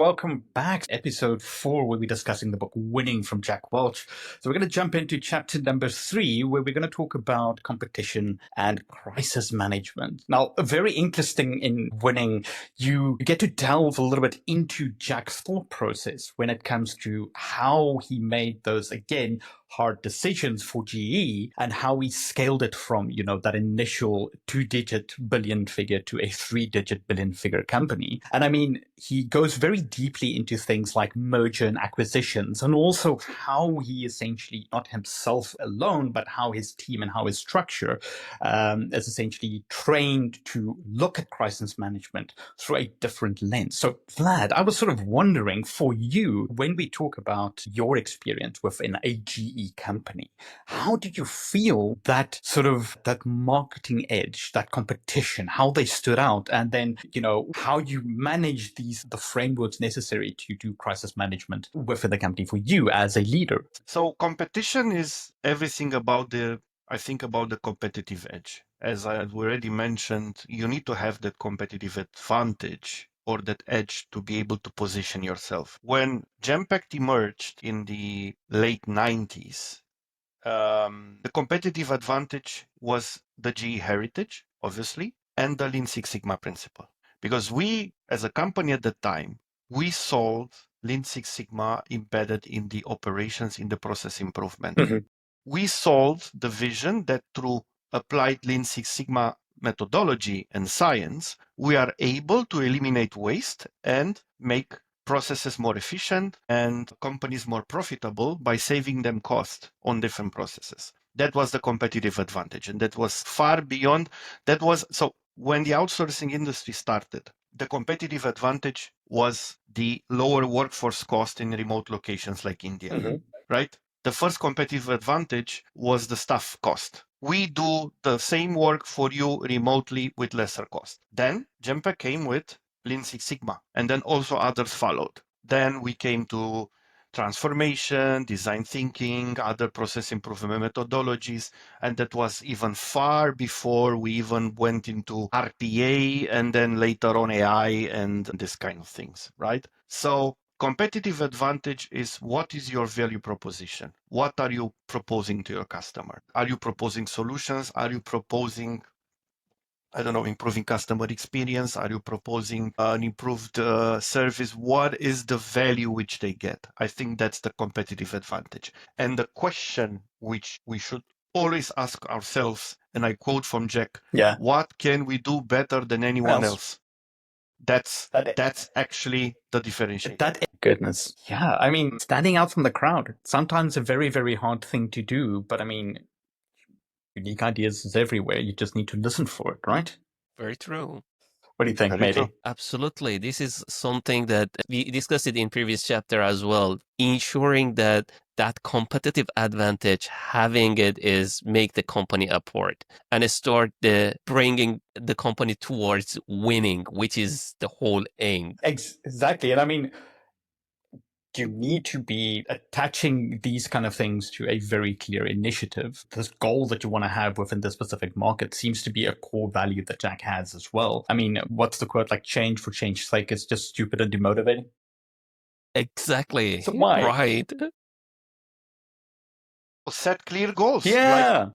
Welcome back to episode 4, where we're discussing the book Winning from Jack Welch. So we're going to jump into chapter number 3, where we're going to talk about competition and crisis management. Now, very interesting in Winning, you get to delve a little bit into Jack's thought process when it comes to how he made those, again, hard decisions for GE and how he scaled it from, that initial 2-digit billion figure to a 3-digit billion figure company. And I mean, he goes very deeply into things like merger and acquisitions, and also how he essentially, not himself alone, but how his team and how his structure is essentially trained to look at crisis management through a different lens. So Vlad, I was sort of wondering, for you, when we talk about your experience within a GE company, how did you feel that sort of that marketing edge, that competition, how they stood out, and then, how you manage the frameworks necessary to do crisis management within the company for you as a leader? So competition is everything about the competitive edge. As I already mentioned, you need to have that competitive advantage or that edge to be able to position yourself. When Genpact emerged in the late 90s, the competitive advantage was the GE heritage, obviously, and the Lean Six Sigma principle. Because we, as a company at the time, we sold Lean Six Sigma embedded in the operations, in the process improvement. Mm-hmm. We sold the vision that through applied Lean Six Sigma methodology and science, we are able to eliminate waste and make processes more efficient and companies more profitable by saving them cost on different processes. That was the competitive advantage, and that was far beyond. So when the outsourcing industry started, the competitive advantage was the lower workforce cost in remote locations like India, Mm-hmm. right? The first competitive advantage was the staff cost. We do the same work for you remotely with lesser cost. Then Genpact came with Lean Six Sigma, and then also others followed. Then we came to transformation, design thinking, other process improvement methodologies, and that was even far before we even went into RPA and then later on AI and this kind of things, right? So competitive advantage is what is your value proposition? What are you proposing to your customer? Are you proposing solutions? Are you proposing improving customer experience? Are you proposing an improved service? What is the value which they get? I think that's the competitive advantage. And the question which we should always ask ourselves, and I quote from Jack, what can we do better than anyone else? That's actually the differentiator. Goodness. Yeah. I mean, standing out from the crowd, sometimes a very, very hard thing to do, but I mean, unique ideas is everywhere. You just need to listen for it, right? Very true. What do you think, Mady? Absolutely. This is something that we discussed it in previous chapter as well. Ensuring that competitive advantage, having it is make the company upward and start bringing the company towards winning, which is the whole aim. Exactly. And I mean, you need to be attaching these kind of things to a very clear initiative. This goal that you want to have within the specific market seems to be a core value that Jack has as well. I mean, what's the quote? Like, change for change's sake is just stupid and demotivating. Exactly. So why? Right. Set clear goals. Yeah. Like,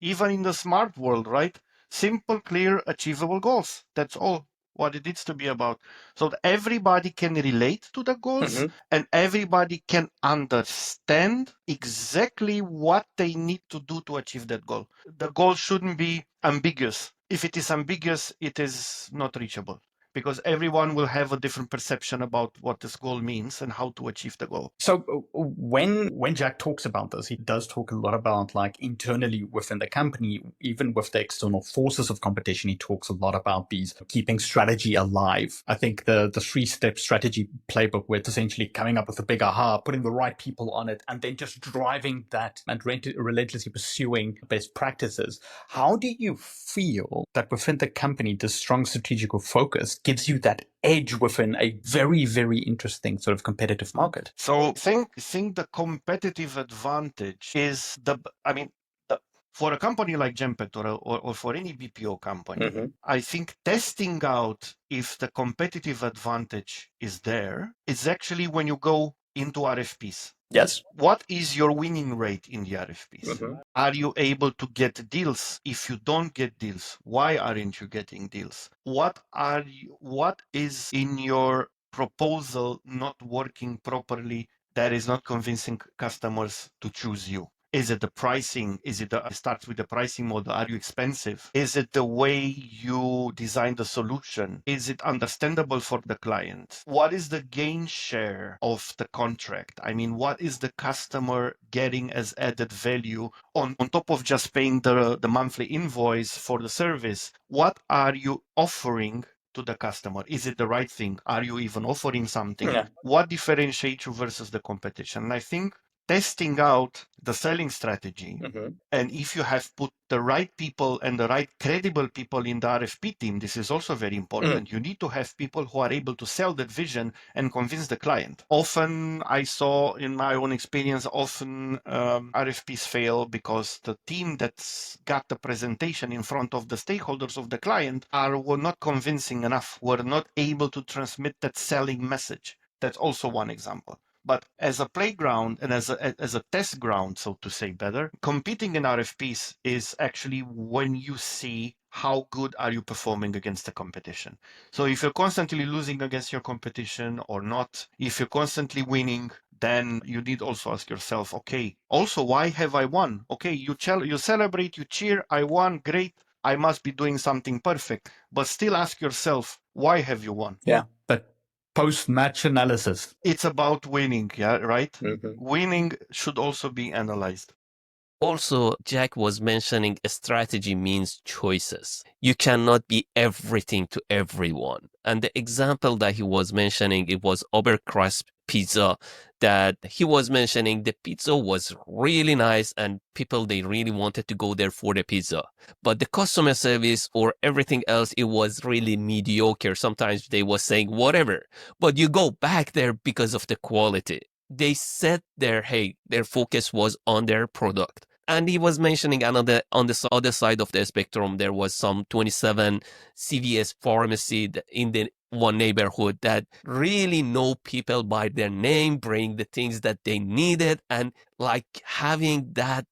even in the smart world, right? Simple, clear, achievable goals. That's all what it needs to be about. So that everybody can relate to the goals and everybody can understand exactly what they need to do to achieve that goal. The goal shouldn't be ambiguous. If it is ambiguous, it is not reachable, because everyone will have a different perception about what this goal means and how to achieve the goal. So when Jack talks about this, he does talk a lot about, like, internally within the company, even with the external forces of competition. He talks a lot about these keeping strategy alive. I think the 3-step strategy playbook, where it's essentially coming up with a big aha, putting the right people on it, and then just driving that and relentlessly pursuing best practices. How do you feel that within the company, the strong strategical focus gives you that edge within a very, very interesting sort of competitive market? So I think the competitive advantage is for a company like Genpact or for any BPO company, I think testing out if the competitive advantage is there is actually when you go into RFPs. Yes. What is your winning rate in the RFPs? Are you able to get deals? If you don't get deals, why aren't you getting deals? What is in your proposal not working properly that is not convincing customers to choose you? Is it the pricing? Is it starts with the pricing model? Are you expensive? Is it the way you design the solution? Is it understandable for the client? What is the gain share of the contract? I mean, what is the customer getting as added value on top of just paying the monthly invoice for the service? What are you offering to the customer? Is it the right thing? Are you even offering something? Yeah. What differentiates you versus the competition? And I think testing out the selling strategy, and if you have put the right people and the right credible people in the RFP team, this is also very important. You need to have people who are able to sell that vision and convince the client. Often I saw in my own experience, RFPs fail because the team that's got the presentation in front of the stakeholders of the client were not convincing enough, were not able to transmit that selling message. That's also one example. But as a playground and as a test ground, so to say better, competing in RFPs is actually when you see how good are you performing against the competition. So if you're constantly losing against your competition or not, if you're constantly winning, then you need also ask yourself, okay, also, why have I won? Okay, you celebrate, you cheer, I won, great. I must be doing something perfect. But still ask yourself, why have you won? Yeah. But post-match analysis. It's about winning, yeah, right? Winning should also be analyzed. Also, Jack was mentioning a strategy means choices. You cannot be everything to everyone. And the example that he was mentioning, it was Oberkreuz pizza, that he was mentioning the pizza was really nice and people, they really wanted to go there for the pizza. But the customer service or everything else, it was really mediocre. Sometimes they was saying whatever, but you go back there because of the quality. They said their focus was on their product. And he was mentioning on the other side of the spectrum, there was some 27 CVS pharmacy in the one neighborhood that really know people by their name, bring the things that they needed, and like having that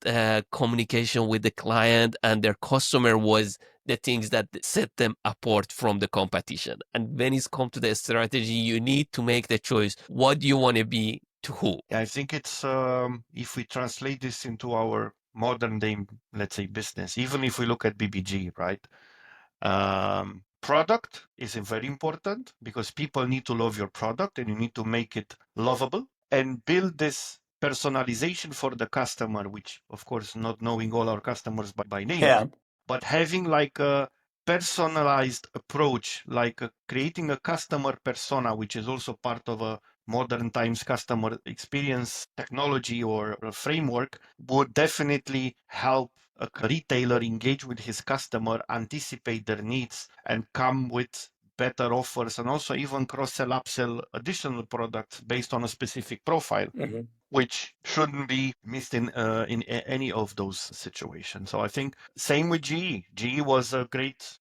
communication with the client and their customer was the things that set them apart from the competition. And when it's come to the strategy, you need to make the choice. What do you want to be to who? I think it's, if we translate this into our modern day, let's say, business, even if we look at BBG, right? Product is very important because people need to love your product and you need to make it lovable and build this personalization for the customer, which of course, not knowing all our customers by name, but having like a personalized approach, like creating a customer persona, which is also part of a modern times customer experience technology or a framework, would definitely help a retailer engage with his customer, anticipate their needs, and come with better offers, and also even cross-sell, upsell additional products based on a specific profile, which shouldn't be missed in any of those situations. So I think same with GE. GE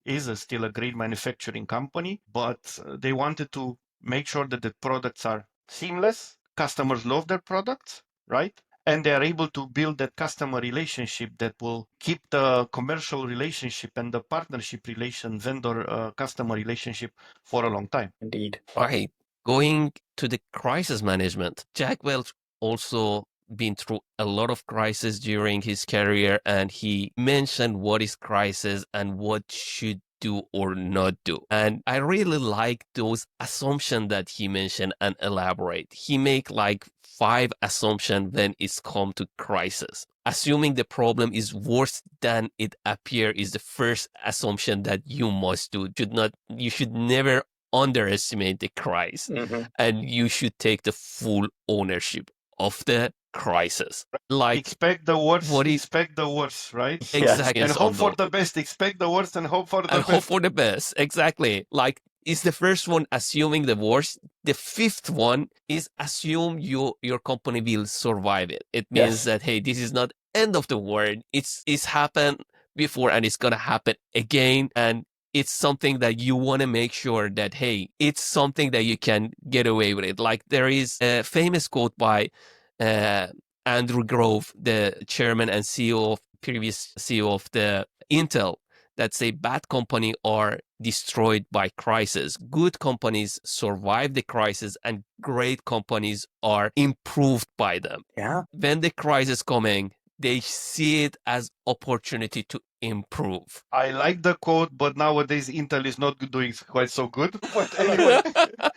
is still a great manufacturing company, but they wanted to make sure that the products are seamless. Customers love their products, right? And they are able to build that customer relationship that will keep the commercial relationship and the partnership relation, vendor-customer relationship for a long time. Indeed. Right. Going to the crisis management, Jack Welch also been through a lot of crises during his career, and he mentioned what is crisis and what should do or not do. And I really like those assumptions that he mentioned and elaborate. He make like 5 assumptions when it's come to crisis. Assuming the problem is worse than it appears is the first assumption that you must do. You should never underestimate the crisis, and you should take the full ownership of the crisis. Like, expect the worst, expect the worst, right? Exactly. And hope for the best. Expect the worst and hope for the best. Hope for the best. Exactly. Like, it's the first one, assuming the worst. The 5th one is assume your company will survive it. It means that, hey, this is not end of the world. It's happened before and it's gonna happen again. And it's something that you want to make sure that, hey, it's something that you can get away with it. Like there is a famous quote by Andrew Grove, the chairman and CEO of previous CEO of the Intel, that say bad company are destroyed by crisis. Good companies survive the crisis and great companies are improved by them. Yeah. When the crisis coming, they see it as opportunity to improve. I like the quote, but nowadays Intel is not doing quite so good. But anyway,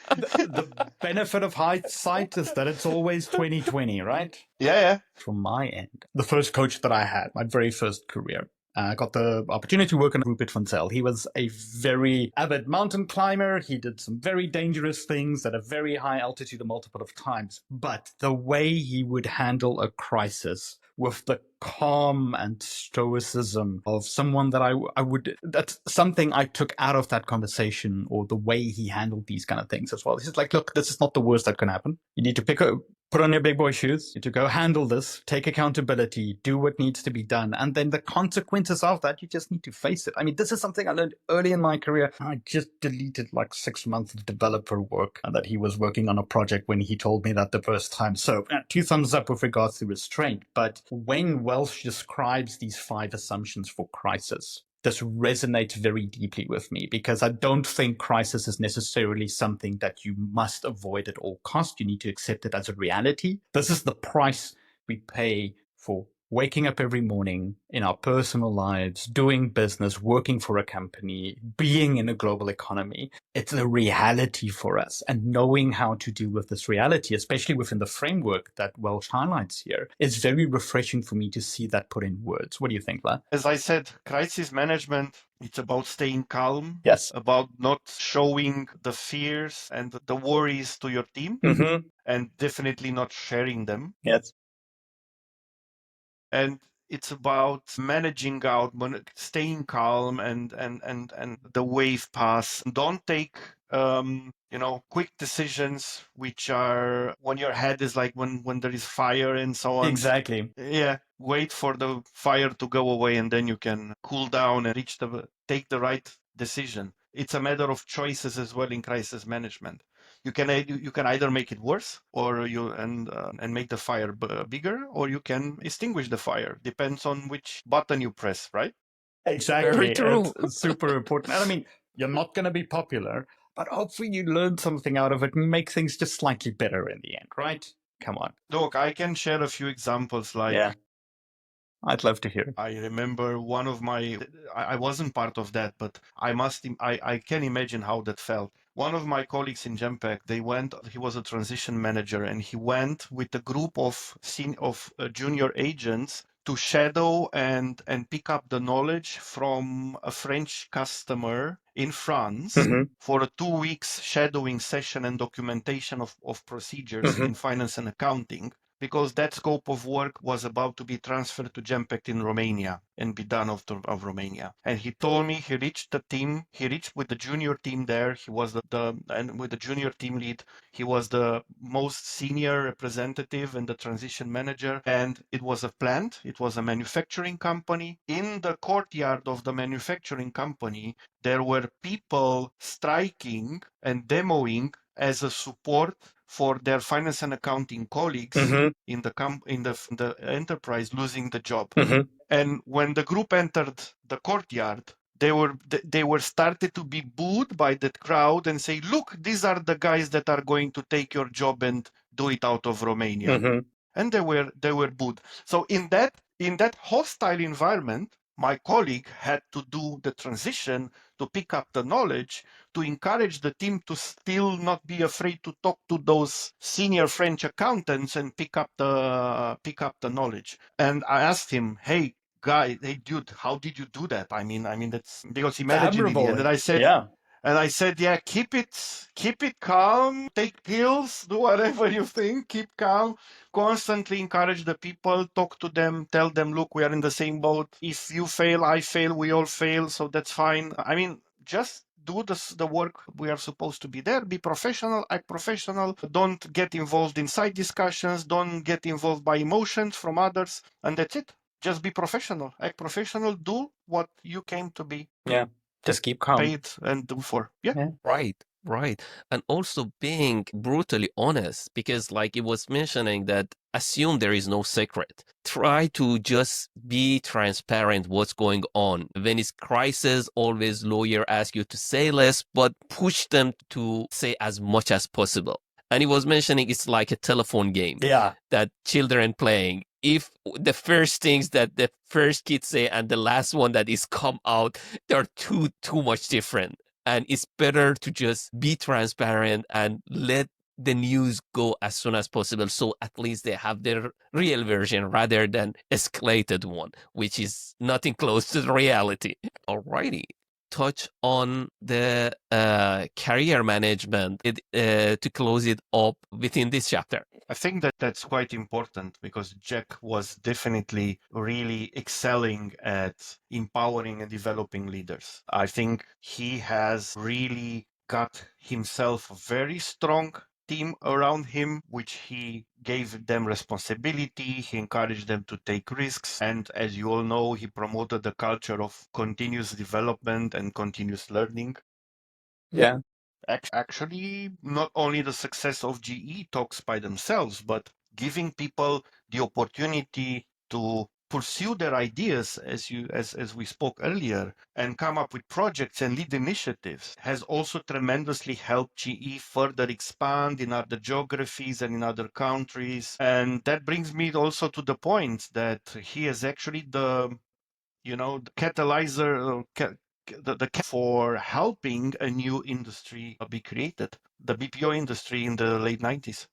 The benefit of hindsight is that it's always 2020, right? yeah. From my end, the first coach that I had, my very first career, I got the opportunity to work on Rupert van Zyl. He was a very avid mountain climber. He did some very dangerous things at a very high altitude a multiple of times. But the way he would handle a crisis with the calm and stoicism of someone that I would, that's something I took out of that conversation, or the way he handled these kind of things as well. He's like, look, this is not the worst that can happen. You need to put on your big boy shoes, you need to go handle this, take accountability, do what needs to be done. And then the consequences of that, you just need to face it. I mean, this is something I learned early in my career. I just deleted like 6 months of developer work that he was working on a project when he told me that the first time. So 2 thumbs up with regards to restraint. But when Welch describes these 5 assumptions for crisis, this resonates very deeply with me, because I don't think crisis is necessarily something that you must avoid at all costs. You need to accept it as a reality. This is the price we pay for waking up every morning in our personal lives, doing business, working for a company, being in a global economy. It's a reality for us. And knowing how to deal with this reality, especially within the framework that Welch highlights here, is very refreshing for me to see that put in words. What do you think, La? As I said, crisis management, it's about staying calm. Yes. About not showing the fears and the worries to your team, Mm-hmm. and definitely not sharing them. Yes. And it's about managing out, staying calm, and the wave pass. Don't take quick decisions, which are when your head is like when there is fire and so on. Exactly. Yeah, wait for the fire to go away, and then you can cool down and take the right decision. It's a matter of choices as well in crisis management. You can either make it worse, or and make the fire bigger, or you can extinguish the fire. Depends on which button you press, right? Exactly. Very true. It's super important. And I mean, you're not going to be popular, but hopefully you learn something out of it and make things just slightly better in the end, right? Come on. Look, I can share a few examples. Like, Yeah. I'd love to hear it. I remember one of I wasn't part of that, but I can imagine how that felt. One of my colleagues in Genpact, he was a transition manager, and he went with a group of junior agents to shadow and pick up the knowledge from a French customer in France for a 2 weeks shadowing session and documentation of procedures in finance and accounting, because that scope of work was about to be transferred to Genpact in Romania and be done of Romania. And he told me he reached with the junior team there. He was and with the junior team lead, he was the most senior representative and the transition manager. And it was a plant, it was a manufacturing company. In the courtyard of the manufacturing company, there were people striking and demoing as a support for their finance and accounting colleagues in the enterprise losing the job. And when the group entered the courtyard, they were started to be booed by that crowd and say, "Look, these are the guys that are going to take your job and do it out of Romania." And they were booed. So in that hostile environment, my colleague had to do the transition to pick up the knowledge, to encourage the team to still not be afraid to talk to those senior French accountants and pick up the knowledge. And I asked him, "Hey, guy, hey, dude, how did you do that?" I mean, that's because he managed it. And I said, yeah, keep it calm, take pills, do whatever you think, keep calm, constantly encourage the people, talk to them, tell them, look, we are in the same boat. If you fail, I fail, we all fail, so that's fine. I mean, just do the work we are supposed to be there, be professional, act professional, don't get involved in side discussions, don't get involved by emotions from others, and that's it. just be professional, act professional, do what you came to be Yeah. Just keep calm. paid and do for. Yeah. Yeah. Right. And also being brutally honest, because like it was mentioning that assume there is no secret. Try to just be transparent what's going on. When it's crisis, always lawyer ask you to say less, but push them to say as much as possible. And he was mentioning it's like a telephone game Yeah. that children playing. If the first things that the first kid say and the last one that is come out, they're too much different. And it's better to just be transparent and let the news go as soon as possible, so at least they have their real version rather than escalated one, which is nothing close to the reality. Alrighty. Touch on the career management to close it up within this chapter. I think that that's quite important because Jack was definitely really excelling at empowering and developing leaders. I think he has really got himself a very strong team around him, which he gave them responsibility. He encouraged them to take risks. And as you all know, he promoted the culture of continuous development and continuous learning. Yeah. Actually, not only the success of GE talks by themselves, but giving people the opportunity to pursue their ideas as we spoke earlier and come up with projects and lead initiatives has also tremendously helped GE further expand in other geographies and in other countries. And that brings me also to the point that he is actually the catalyzer, the for helping a new industry be created, the BPO industry in the late 90s.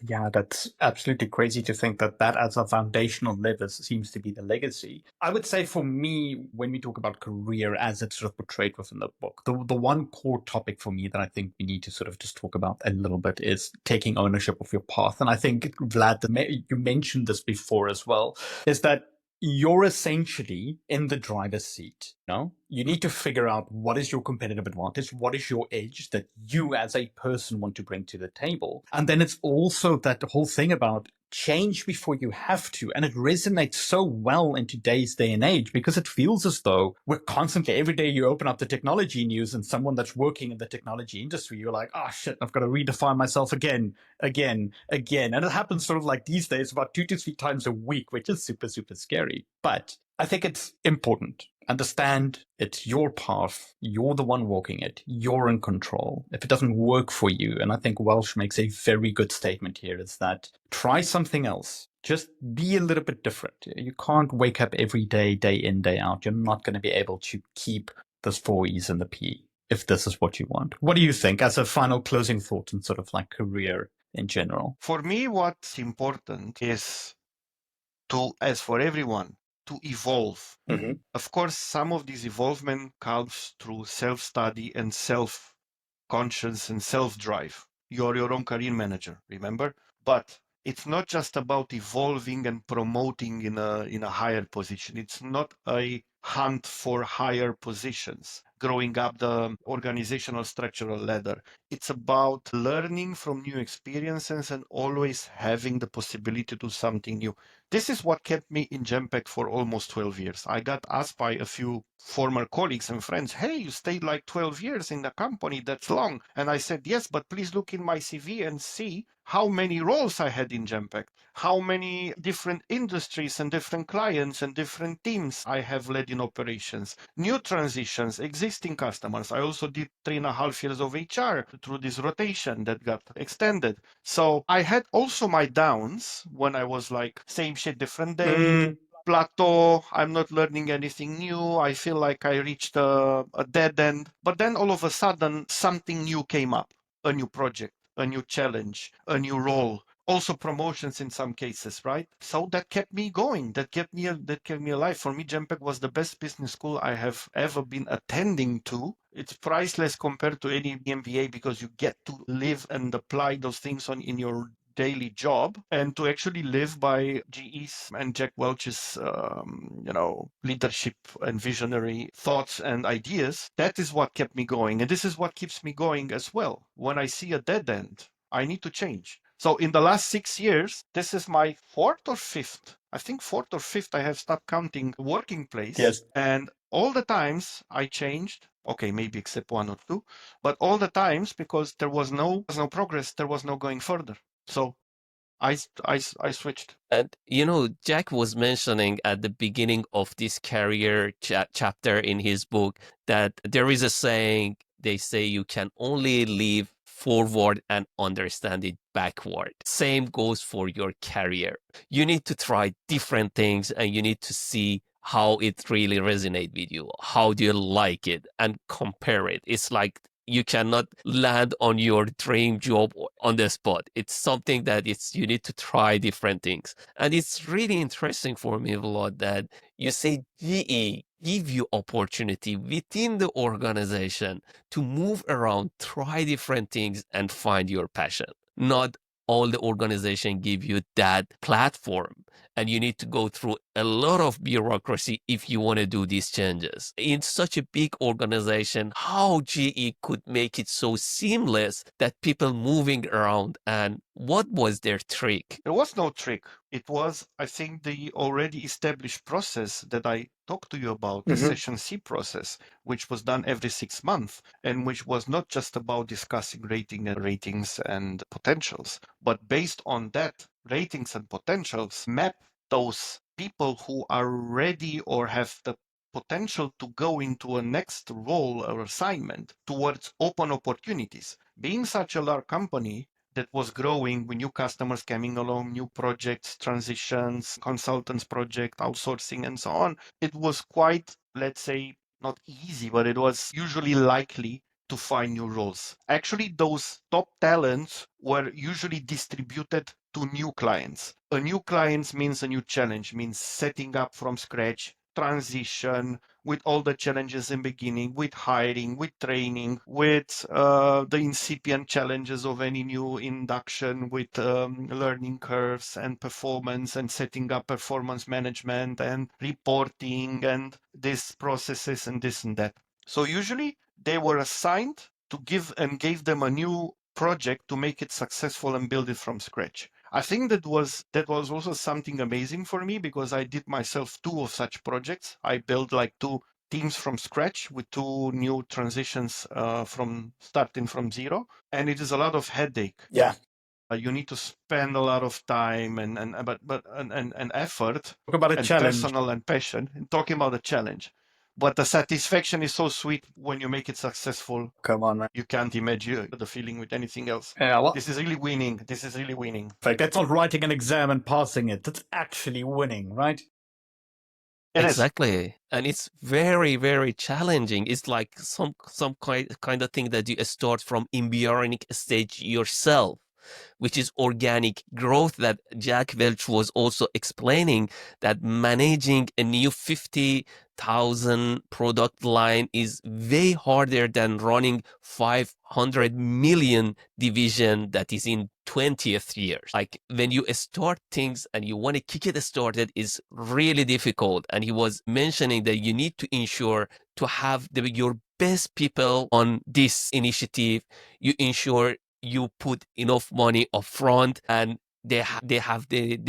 Yeah, that's absolutely crazy to think that as a foundational lever seems to be the legacy. I would say for me, when we talk about career as it's sort of portrayed within the book, the one core topic for me that I think we need to sort of just talk about a little bit is taking ownership of your path. And I think, Vlad, you mentioned this before as well, is that you're essentially in the driver's seat. You need to figure out what is your competitive advantage, what is your edge that you as a person want to bring to the table. And then it's also that whole thing about change before you have to. And it resonates so well in today's day and age because it feels as though we're constantly, every day you open up the technology news and someone that's working in the technology industry, you're like, oh shit, I've got to redefine myself again. And it happens sort of like these days about 2 to 3 times a week, which is super, super scary. But I think it's important. Understand it's your path. You're the one walking it. You're in control. If it doesn't work for you, and I think Welch makes a very good statement here, is that try something else. Just be a little bit different. You can't wake up every day, day in, day out. You're not going to be able to keep those 4 E's and the P if this is what you want. What do you think as a final closing thought and sort of like career in general? For me, what's important is to, as for everyone, to evolve. Mm-hmm. Of course, some of this evolvement comes through self-study and self-conscious and self-drive. You're your own career manager, remember? But it's not just about evolving and promoting in a higher position. It's not a hunt for higher positions, growing up the organizational structural ladder. It's about learning from new experiences and always having the possibility to do something new. This is what kept me in Genpact for almost 12 years. I got asked by a few former colleagues and friends, hey, you stayed like 12 years in the company, that's long. And I said, yes, but please look in my CV and see how many roles I had in Genpact, how many different industries and different clients and different teams I have led in operations, new transitions, existing customers. I also did 3.5 years of HR through this rotation that got extended. So I had also my downs when I was like, same shit, different day. Plateau, I'm not learning anything new. I feel like I reached a dead end. But then all of a sudden, something new came up, a new project, a new challenge, a new role. Also promotions in some cases, right? So that kept me going. That kept me alive. For me, Genpact was the best business school I have ever been attending to. It's priceless compared to any MBA because you get to live and apply those things in your daily job, and to actually live by GE's and Jack Welch's leadership and visionary thoughts and ideas. That is what kept me going, and this is what keeps me going as well. When I see a dead end, I need to change. So in the last 6 years, this is my fourth or fifth. I think fourth or fifth, I have stopped counting working place. Yes. And all the times I changed, okay, maybe except one or two, but all the times because there was no progress, there was no going further. So I switched. And Jack was mentioning at the beginning of this career chapter in his book that there is a saying, they say you can only live forward and understand it backward. Same goes for your career. You need to try different things and you need to see how it really resonates with you. How do you like it? And compare it. It's like you cannot land on your dream job on the spot. It's something that you need to try different things. And it's really interesting for me, Vlad, that you say GE give you opportunity within the organization to move around, try different things, and find your passion. Not all the organization give you that platform, and you need to go through a lot of bureaucracy if you want to do these changes. In such a big organization, how GE could make it so seamless that people moving around, and what was their trick? There was no trick. It was, I think, the already established process that I talked to you about, the Session C process, which was done every 6 months, and which was not just about discussing ratings and potentials, but based on that ratings and potentials, map those people who are ready or have the potential to go into a next role or assignment towards open opportunities. Being such a large company that was growing with new customers coming along, new projects, transitions, consultants project, outsourcing, and so on, it was quite, let's say, not easy, but it was usually likely to find new roles. Actually, those top talents were usually distributed to new clients. A new client means a new challenge, means setting up from scratch, transition, with all the challenges in beginning, with hiring, with training, with the incipient challenges of any new induction, with learning curves and performance and setting up performance management and reporting and these processes and this and that. So usually they were assigned to gave them a new project to make it successful and build it from scratch. I think that was also something amazing for me because I did myself 2 of such projects. I built like 2 teams from scratch with 2 new transitions from starting from zero, and it is a lot of headache. Yeah. You need to spend a lot of time and effort Talk about a and challenge. personal and passion in talking about a challenge. But the satisfaction is so sweet when you make it successful. Come on, man. You can't imagine the feeling with anything else. Yeah, well, This is really winning. This is really winning. like, that's not writing an exam and passing it. That's actually winning, right? It is. Exactly. And it's very, very challenging. It's like some kind of thing that you start from embryonic stage yourself, which is organic growth that Jack Welch was also explaining, that managing a new 50,000 product line is way harder than running 500 million division that is in 20th years. Like when you start things and you want to kick it started is really difficult. And he was mentioning that you need to ensure to have your best people on this initiative. You ensure you put enough money up front, and they're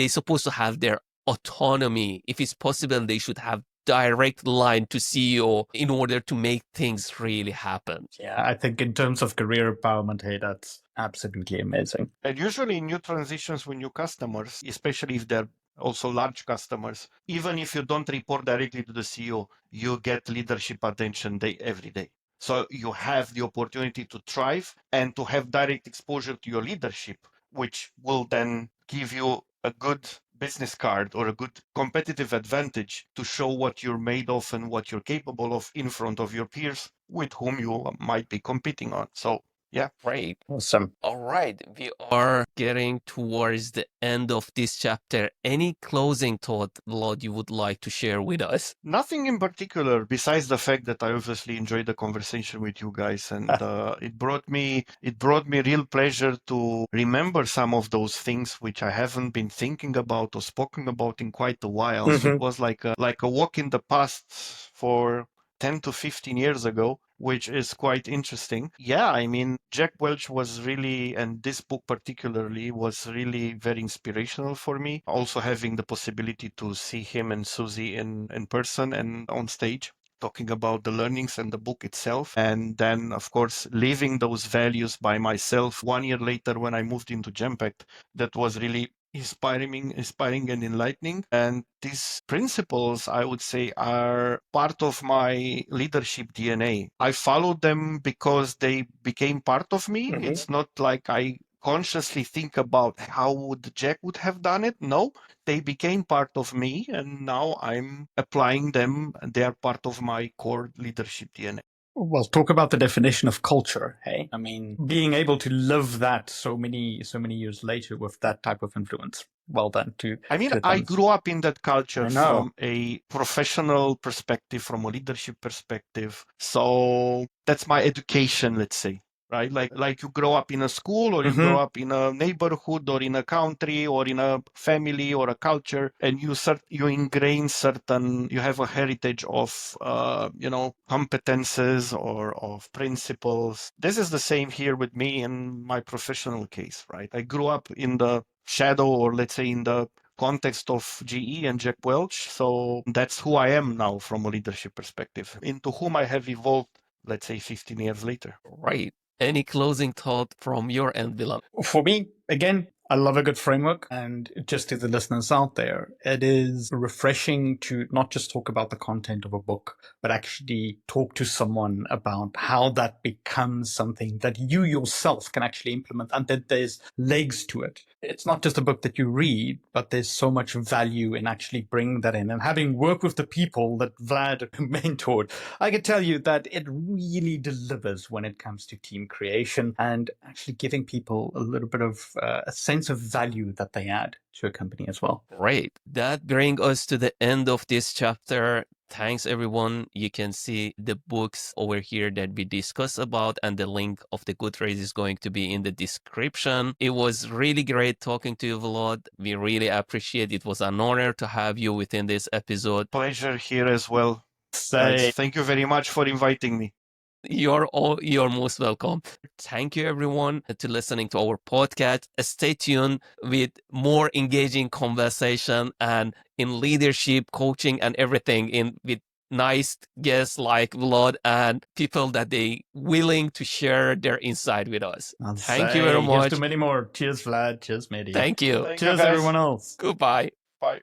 supposed to have their autonomy. If it's possible, they should have direct line to CEO in order to make things really happen. Yeah, I think in terms of career empowerment, hey, that's absolutely amazing. And usually new transitions with new customers, especially if they're also large customers, even if you don't report directly to the CEO, you get leadership attention every day. So you have the opportunity to thrive and to have direct exposure to your leadership, which will then give you a good business card or a good competitive advantage to show what you're made of and what you're capable of in front of your peers with whom you might be competing on. So yeah. Great. Awesome. All right. We are getting towards the end of this chapter. Any closing thought, Vlad, you would like to share with us? Nothing in particular, besides the fact that I obviously enjoyed the conversation with you guys, and it brought me real pleasure to remember some of those things which I haven't been thinking about or spoken about in quite a while. So it was like a walk in the past for 10 to 15 years ago. which is quite interesting. Yeah, I mean, Jack Welch was really, and this book particularly was really very inspirational for me. Also having the possibility to see him and Susie in person and on stage, talking about the learnings and the book itself. And then, of course, living those values by myself 1 year later when I moved into Gempact, that was really inspiring and enlightening. And these principles, I would say, are part of my leadership DNA. I followed them because they became part of me. Mhm. It's not like I consciously think about how would Jack would have done it. No, they became part of me, and now I'm applying them. They are part of my core leadership DNA. Well, talk about the definition of culture, hey? I mean, being able to live that so many years later with that type of influence. Well done to I mean, to I them. grew up in that culture I know. from a professional perspective, from a leadership perspective. So that's my education, let's say, right? Like you grow up in a school, or you grow up in a neighborhood, or in a country, or in a family, or a culture, and you ingrain certain, you have a heritage of, competences or of principles. This is the same here with me in my professional case, right? I grew up in the shadow, or let's say in the context of GE and Jack Welch. So that's who I am now from a leadership perspective, into whom I have evolved, let's say 15 years later. Right. Any closing thought from your end, Milan? For me, again, I love a good framework. And just to the listeners out there, it is refreshing to not just talk about the content of a book, but actually talk to someone about how that becomes something that you yourself can actually implement, and that there's legs to it. It's not just a book that you read, but there's so much value in actually bringing that in. And having worked with the people that Vlad mentored, I can tell you that it really delivers when it comes to team creation and actually giving people a little bit of a sense of value that they add to a company as well. Great. That brings us to the end of this chapter. Thanks, everyone. You can see the books over here that we discussed about, and the link of the Goodreads is going to be in the description. It was really great talking to you, Vlad. We really appreciate it. It was an honor to have you within this episode. Pleasure here as well. Guys, thank you very much for inviting me. You're most welcome. Thank you, everyone, to listening to our podcast. Stay tuned with more engaging conversation and in leadership, coaching, and everything with nice guests like Vlad and people that they willing to share their insight with us. Thank you very much. Here's to many more. Cheers, Vlad. Cheers, Mehdi. Thank you. Cheers, everyone else. Goodbye. Bye.